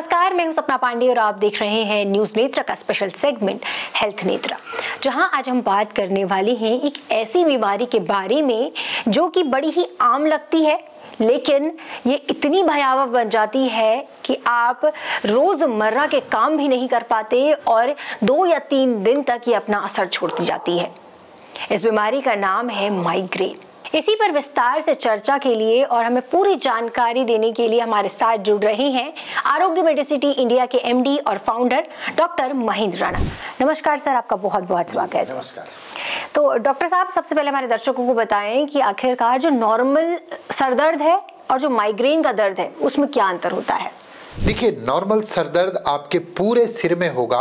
नमस्कार, मैं हूं सपना पांडे और आप देख रहे हैं न्यूज नेत्रा का स्पेशल सेगमेंट हेल्थ नेत्रा, जहां आज हम बात करने वाले हैं एक ऐसी बीमारी के बारे में जो कि बड़ी ही आम लगती है, लेकिन ये इतनी भयावह बन जाती है कि आप रोजमर्रा के काम भी नहीं कर पाते और 2 या 3 दिन तक ये अपना असर छोड़ती जाती है। इस बीमारी का नाम है माइग्रेन। इसी पर विस्तार से चर्चा के लिए और हमें पूरी जानकारी देने के लिए हमारे साथ जुड़ रहे हैं आरोग्य मेडिसिटी इंडिया के एमडी और फाउंडर डॉक्टर महेंद्र राणा। नमस्कार सर, आपका बहुत बहुत स्वागत है। नमस्कार। तो डॉक्टर साहब, सबसे पहले हमारे दर्शकों को बताएं कि आखिरकार जो नॉर्मल सर दर्द है और जो माइग्रेन का दर्द है उसमें क्या अंतर होता है? देखिए, नॉर्मल सर दर्द आपके पूरे सिर में होगा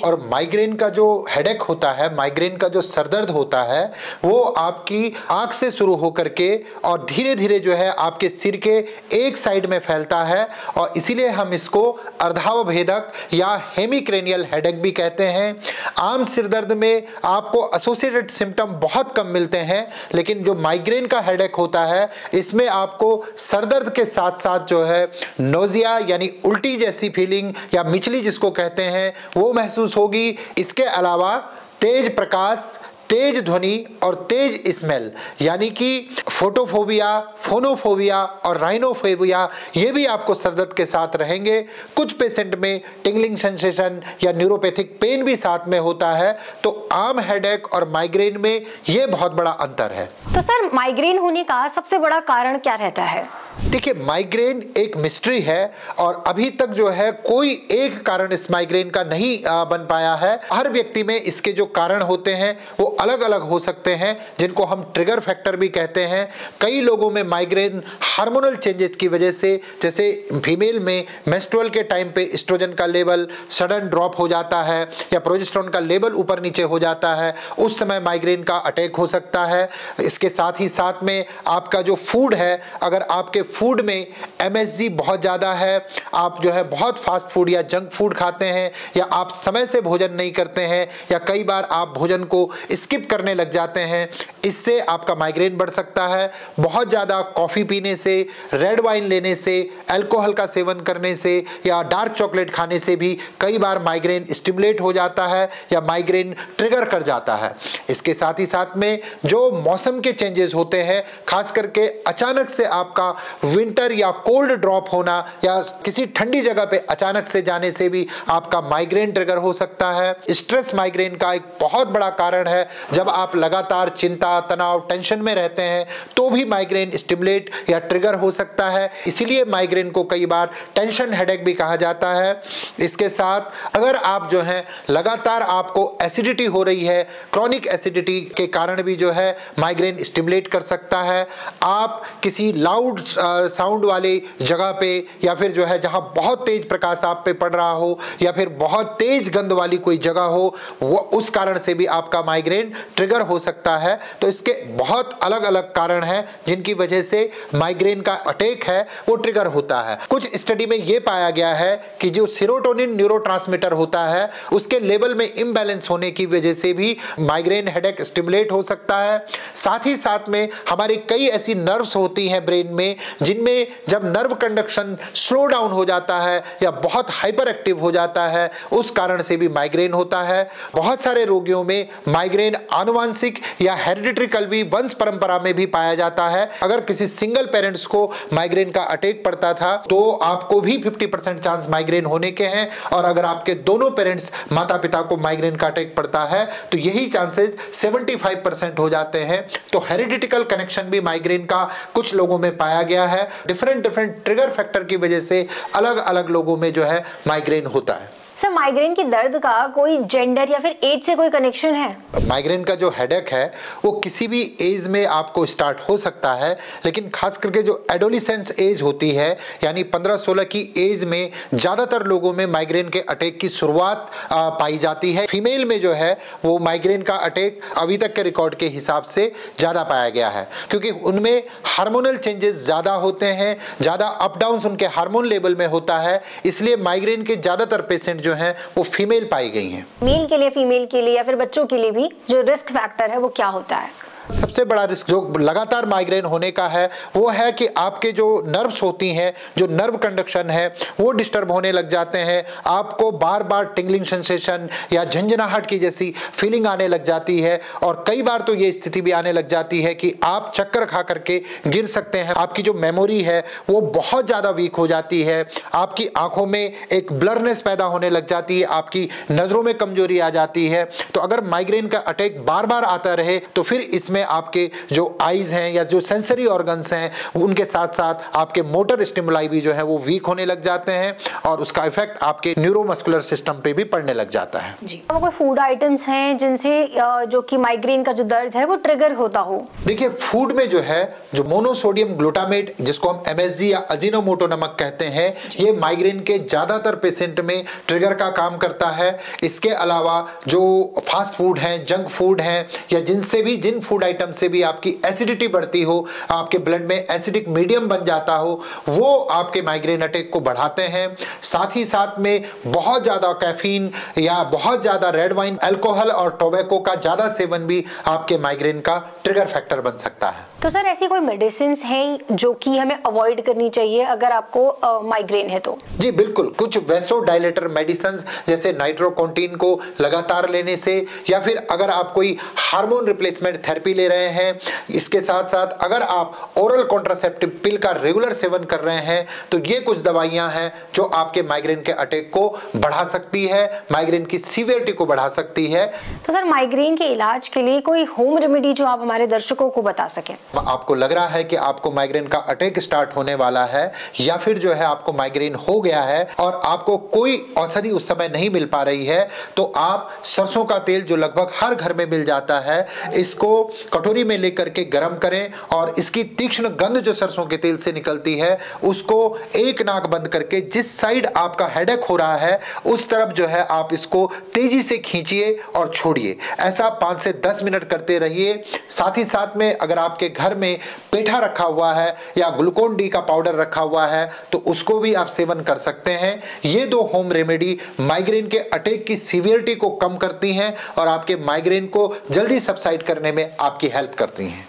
और माइग्रेन का जो हेडेक होता है, माइग्रेन का जो सर दर्द होता है, वो आपकी आंख से शुरू होकर के और धीरे धीरे जो है आपके सिर के एक साइड में फैलता है और इसीलिए हम इसको अर्धावभेदक या हेमिक्रेनियल हेडेक भी कहते हैं। आम सिर दर्द में आपको एसोसिएटेड सिम्टम बहुत कम मिलते हैं, लेकिन जो माइग्रेन का हेडेक होता है इसमें आपको सर दर्द के साथ साथ जो है नोजिया यानी उल्टी जैसी फीलिंग या मिचली जिसको कहते हैं वो महसूस होगी। इसके अलावा तेज प्रकाश, तेज ध्वनि और तेज स्मेल यानी कि फोटोफोबिया, फोनोफोबिया और राइनोफोबिया ये भी आपको सरदर्द के साथ रहेंगे। कुछ पेशेंट में टिंगलिंग सेंसेशन या न्यूरोपैथिक पेन भी साथ में होता है। तो आम हेडेक और माइग्रेन में ये बहुत बड़ा अंतर है। तो सर, माइग्रेन होने का सबसे बड़ा कारण क्या रहता है? देखिए, माइग्रेन एक मिस्ट्री है और अभी तक जो है कोई एक कारण इस माइग्रेन का नहीं बन पाया है। हर व्यक्ति में इसके जो कारण होते हैं वो अलग अलग हो सकते हैं, जिनको हम ट्रिगर फैक्टर भी कहते हैं। कई लोगों में माइग्रेन हार्मोनल चेंजेस की वजह से, जैसे फीमेल में मेंस्ट्रुअल के टाइम पे एस्ट्रोजन का लेवल सडन ड्रॉप हो जाता है या प्रोजेस्टेरोन का लेवल ऊपर नीचे हो जाता है, उस समय माइग्रेन का अटैक हो सकता है। इसके साथ ही साथ में आपका जो फूड है, अगर आपके फूड में MSG बहुत ज़्यादा है, आप जो है बहुत फास्ट फूड या जंक फूड खाते हैं, या आप समय से भोजन नहीं करते हैं, या कई बार आप भोजन को स्किप करने लग जाते हैं, इससे आपका माइग्रेन बढ़ सकता है। बहुत ज़्यादा कॉफ़ी पीने से, रेड वाइन लेने से, अल्कोहल का सेवन करने से या डार्क चॉकलेट खाने से भी कई बार माइग्रेन स्टिमुलेट हो जाता है या माइग्रेन ट्रिगर कर जाता है। इसके साथ ही साथ में जो मौसम के चेंजेस होते हैं, खास करके अचानक से आपका विंटर या कोल्ड ड्रॉप होना या किसी ठंडी जगह पे अचानक से जाने से भी आपका माइग्रेन ट्रिगर हो सकता है। स्ट्रेस माइग्रेन का एक बहुत बड़ा कारण है। जब आप लगातार चिंता, तनाव, टेंशन में रहते हैं तो भी माइग्रेन स्टिमुलेट या ट्रिगर हो सकता है। इसीलिए माइग्रेन को कई बार टेंशन हेडेक भी कहा जाता है। इसके साथ अगर आप जो है लगातार आपको एसिडिटी हो रही है, क्रॉनिक एसिडिटी के कारण भी जो है माइग्रेन स्टिमुलेट कर सकता है। आप किसी लाउड साउंड वाली जगह पे या फिर जो है जहां बहुत तेज प्रकाश आप पे पड़ रहा हो या फिर बहुत तेज गंध वाली कोई जगह हो, वो उस कारण से भी आपका माइग्रेन ट्रिगर हो सकता है। तो इसके बहुत अलग अलग कारण हैं जिनकी वजह से माइग्रेन का अटैक है वो ट्रिगर होता है। कुछ स्टडी में ये पाया गया है कि जो सेरोटोनिन न्यूरोट्रांसमीटर होता है उसके लेवल में इम्बैलेंस होने की वजह से भी माइग्रेन हेडेक स्टिमुलेट हो सकता है। साथ ही साथ में हमारी कई ऐसी नर्व्स होती हैं ब्रेन में, जिनमें जब नर्व कंडक्शन स्लो डाउन हो जाता है या बहुत हाइपर एक्टिव हो जाता है, उस कारण से भी माइग्रेन होता है। बहुत सारे रोगियों में माइग्रेन आनुवांशिक या हेरिडिटरी भी वंश परंपरा में भी पाया जाता है। अगर किसी सिंगल पेरेंट्स को माइग्रेन का अटैक पड़ता था तो आपको भी 50% चांस माइग्रेन होने के हैं, और अगर आपके दोनों पेरेंट्स, माता पिता को माइग्रेन का अटैक पड़ता है तो यही चांसेस 75% हो जाते हैं। तो हेरिडिटिकल कनेक्शन भी माइग्रेन का कुछ लोगों में पाया गया है। डिफरेंट ट्रिगर फैक्टर की वजह से अलग अलग लोगों में जो है माइग्रेन होता है। सर, माइग्रेन की दर्द का कोई जेंडर या फिर एज से कोई कनेक्शन है? माइग्रेन का जो हेडेक है वो किसी भी एज में आपको स्टार्ट हो सकता है, लेकिन खास करके जो एडोलिसेंस एज होती है यानी 15-16 की एज में ज़्यादातर लोगों में माइग्रेन के अटैक की शुरुआत पाई जाती है। फीमेल में जो है वो माइग्रेन का अटैक अभी तक के रिकॉर्ड के हिसाब से ज़्यादा पाया गया है, क्योंकि उनमें हार्मोनल चेंजेस ज़्यादा होते हैं, ज़्यादा अप डाउन उनके हार्मोन लेवल में होता है। इसलिए माइग्रेन के ज़्यादातर पेशेंट जो हैं वो फीमेल पाई गई हैं। मेल के लिए, फीमेल के लिए या फिर बच्चों के लिए भी जो रिस्क फैक्टर है वो क्या होता है? सबसे बड़ा रिस्क जो लगातार माइग्रेन होने का है वो है कि आपके जो नर्व्स होती हैं, जो नर्व कंडक्शन है वो डिस्टर्ब होने लग जाते हैं। आपको बार बार टिंगलिंग सेंसेशन या झंझनाहट की जैसी फीलिंग आने लग जाती है और कई बार तो ये स्थिति भी आने लग जाती है कि आप चक्कर खा करके गिर सकते हैं। आपकी जो मेमोरी है वो बहुत ज़्यादा वीक हो जाती है। आपकी आंखों में एक ब्लरनेस पैदा होने लग जाती है, आपकी नज़रों में कमजोरी आ जाती है। तो अगर माइग्रेन का अटैक बार बार आता रहे तो फिर इसमें आपके जो आईज हैं या जो सेंसरी ऑर्गन्स हैं उनके साथ साथ आपके मोटर स्टिमुलाई भी जो है वो वीक होने लग जाते हैं और उसका इफेक्ट आपके न्यूरोमस्कुलर सिस्टम पे भी पड़ने लग जाता है। जी, कोई फूड आइटम्स हैं जिनसे जो कि माइग्रेन का जो दर्द है वो ट्रिगर होता हो? देखिए, फूड में जो है जो मोनोसोडियम ग्लूटामेट जिसको हम MSG या अजीनोमोटो नमक कहते हैं, ये माइग्रेन के ज्यादातर पेशेंट में ट्रिगर का काम करता है। इसके अलावा जो फास्ट फूड हैं, जंक फूड हैं या जिन फूड आइटम से भी आपकी एसिडिटी बढ़ती हो, आपके ब्लड में एसिडिक मीडियम बन जाता हो, वो आपके माइग्रेन अटैक को बढ़ाते हैं। साथ ही साथ में बहुत ज्यादा कैफीन या बहुत ज्यादा रेड वाइन, अल्कोहल और टोबैको का ज्यादा सेवन भी आपके माइग्रेन का ट्रिगर फैक्टर बन सकता है। तो सर ऐसी कोई मेडिसिन हैं जो कि हमें अवॉइड करनी चाहिए अगर आपको माइग्रेन है तो? जी बिल्कुल, कुछ वैसोडाइलेटर मेडिसिन जैसे नाइट्रोकॉन्टिन को लगातार लेने से, या फिर अगर आप कोई हार्मोन रिप्लेसमेंट थेरेपी ले रहे हैं, इसके साथ साथ अगर आप ओरल कॉन्ट्रासेप्टिव पिल का रेगुलर सेवन कर रहे हैं तो ये कुछ दवाइयां हैं जो आपके माइग्रेन के अटैक को बढ़ा सकती है, माइग्रेन की सीवियरिटी को बढ़ा सकती है। तो सर माइग्रेन के इलाज के लिए कोई होम रेमेडी जो आप हमारे दर्शकों को बता सकें? आपको लग रहा है कि आपको माइग्रेन का अटैक स्टार्ट होने वाला है या फिर जो है आपको माइग्रेन हो गया है और आपको कोई औषधि उस समय नहीं मिल पा रही है, तो आप सरसों का तेल जो लगभग हर घर में मिल जाता है, इसको कटोरी में लेकर के गर्म करें और इसकी तीक्ष्ण गंध जो सरसों के तेल से निकलती है उसको एक नाक बंद करके जिस साइड आपका हेडेक हो रहा है उस तरफ जो है आप इसको तेजी से खींचिए और छोड़िए। ऐसा 5 से 10 मिनट करते रहिए। साथ ही साथ में अगर आपके घर में पेठा रखा हुआ है या ग्लूकोन डी का पाउडर रखा हुआ है तो उसको भी आप सेवन कर सकते हैं। ये 2 होम रेमेडी माइग्रेन के अटैक की सीवियरिटी को कम करती हैं और आपके माइग्रेन को जल्दी सबसाइड करने में आपकी हेल्प करती हैं।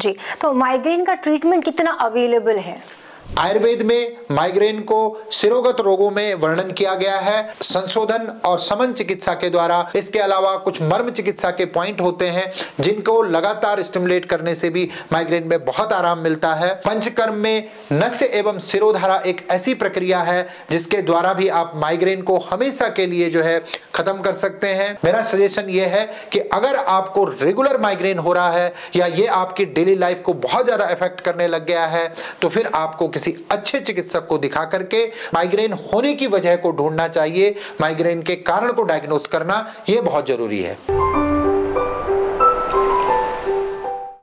जी, तो माइग्रेन का ट्रीटमेंट कितना अवेलेबल है? आयुर्वेद में माइग्रेन को सिरोगत रोगों में वर्णन किया गया है संशोधन और समन चिकित्सा के द्वारा। इसके अलावा कुछ मर्म चिकित्सा के पॉइंट होते हैं जिनको लगातार स्टिमुलेट करने से भी माइग्रेन में बहुत आराम मिलता है। पंचकर्म में नस्य एवं सिरोधारा एक ऐसी प्रक्रिया है जिसके द्वारा भी आप माइग्रेन को हमेशा के लिए जो है खत्म कर सकते हैं। मेरा सजेशन यह है कि अगर आपको रेगुलर माइग्रेन हो रहा है या ये आपकी डेली लाइफ को बहुत ज्यादा इफेक्ट करने लग गया है तो फिर आपको किसी अच्छे चिकित्सक को दिखा करके माइग्रेन होने की वजह को ढूंढना चाहिए। माइग्रेन के कारण को डायग्नोस करना यह बहुत जरूरी है।